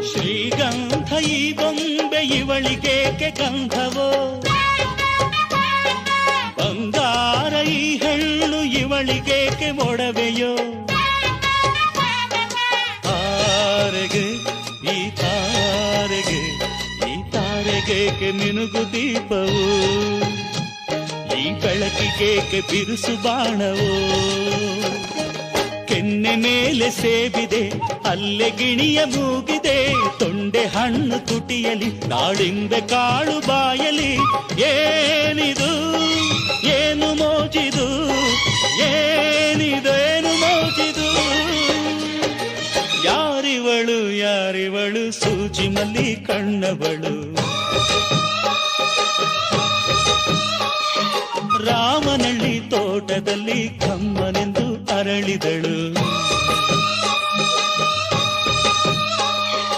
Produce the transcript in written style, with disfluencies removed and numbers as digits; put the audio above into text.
ಶ್ರೀಗಂಧ ಈ ಬೊಂಬೆ ಇವಳಿಗೇಕೆ ಗಂಧವೋ, ಬಂಗಾರ ಈ ಹೆಣ್ಣು ಇವಳಿಗೇಕೆ ಒಡವೆಯೋ. ತಾರೆಗೆ ಈ ತಾರೆಗೆ ಈ ತಾರೆಗೇಕೆ ಮಿನುಗು ದೀಪವು, ಈ ಬೆಳಕಿಗೇಕೆ ಬಿರುಸು ಬಾಣವೋ. ಕೆನ್ನೆ ಮೇಲೆ ಸೇಬಿದೆ ಅಲ್ಲೆ ಗಿಣಿಯ ಮೂಗಿದೆ, ತೊಂಡೆ ಹಣ್ಣು ತುಟಿಯಲಿ ದಾಳಿಂಬೆ ಕಾಳು ಬಾಯಲಿ. ಏನಿದು ಏನು ಮೋಜಿದು, ಏನಿದೇನು ಮೋಜಿದು. ಯಾರಿವಳು ಯಾರಿವಳು ಸೂಜಿ ಮಲ್ಲಿ ಕಣ್ಣವಳು. ರಾಮನಳ್ಳಿ ತೋಟದಲ್ಲಿ ಕಮ್ಮನೆಂದು ಅರಳಿದಳು.